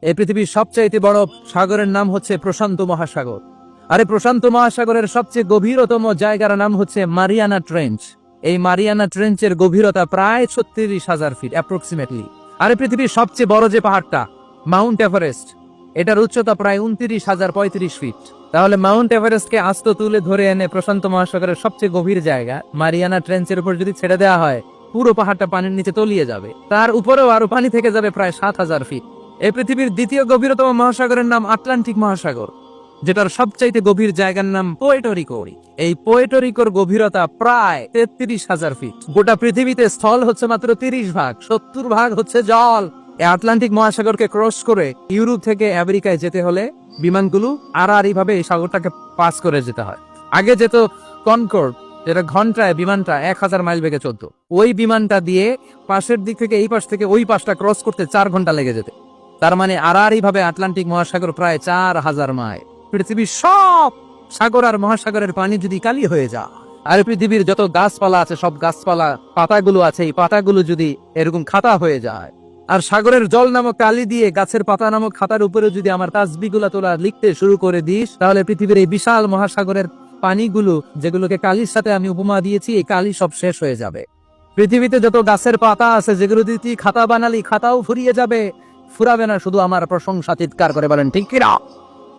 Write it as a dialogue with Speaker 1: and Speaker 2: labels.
Speaker 1: এই পৃথিবীর সবচাইতে বড় সাগরের নাম হচ্ছে প্রশান্ত মহাসাগর। আরে প্রশান্ত মহাসাগরের সবচেয়ে গভীরতম জায়গার নাম হচ্ছে মারিয়ানা ট্রেঞ্চ। এই মারিয়ানা ট্রেঞ্চের গভীরতা প্রায় 36,000 ফিট অ্যাপ্রক্সিমেটলি। আরে পৃথিবীর সবচেয়ে বড় যে পাহাড়টা মাউন্ট এভারেস্ট, এটার উচ্চতা প্রায় 29,035 ফিট। তাহলে মাউন্ট এভারেস্টকে আস্ত তুলে ধরে এনে প্রশান্ত মহাসাগরের সবচেয়ে গভীর জায়গা মারিয়ানা ট্রেঞ্চের উপর যদি ছেড়ে দেওয়া হয়, পুরো পাহাড়টা পানির নিচে তলিয়ে যাবে। তার উপরেও আরো পানি থেকে যাবে প্রায় 7,000 ফিট। এই পৃথিবীর দ্বিতীয় গভীরতম মহাসাগরের নাম আটলান্টিক মহাসাগর, যেটার সবচাইতে গভীর জায়গার নাম পোয়েটোরিকো। এই পোয়েটোরিকোর গভীরতা প্রায় 33,000 ফিট। গোটা পৃথিবীতে স্থল হচ্ছে মাত্র 30 ভাগ, 70 ভাগ হচ্ছে জল। এই আটলান্টিক মহাসাগরকে ক্রস করে ইউরোপ থেকে আমেরিকায় যেতে হলে বিমানগুলো আড়াআড়ি ভাবে এই সাগরটাকে পাস করে যেতে হয়। আগে যেত কনকর্ড, যেটা ঘন্টায় বিমানটা 1000 মাইল বেগে চলতো। ওই বিমানটা দিয়ে পাশের দিক থেকে এই পাশ থেকে ওই পাশটা ক্রস করতে 4 ঘন্টা লেগে যেত। তার মানে আড়াআড়ি ভাবে আটলান্টিক মহাসাগর প্রায় 4000 মাইল। পৃথিবীর সব সাগর আর মহাসাগরের পানি যদি কালি হয়ে যায়, আর পৃথিবীর যত গাছপালা আছে সব গাছপালা পাতাগুলো আছে, এই পাতাগুলো যদি এরকম খাতা হয়ে যায়, আর সাগরের জল নামক কালি দিয়ে গাছের পাতা নামক খাতার উপরে যদি আমার তাসবিহগুলা তোলা লিখতে শুরু করে দিস, তাহলে পৃথিবীর এই বিশাল মহাসাগরের পানিগুলো, যেগুলোকে কালির সাথে আমি উপমা দিয়েছি, এই কালি সব শেষ হয়ে যাবে। পৃথিবীতে যত গাছের পাতা আছে, যেগুলো দিয়ে তুই খাতা বানালি, খাতাও ফুরিয়ে যাবে। ফুরাবে না, শুধু আমার প্রশংসা চিৎকার করে বলেন ঠিক কিনা?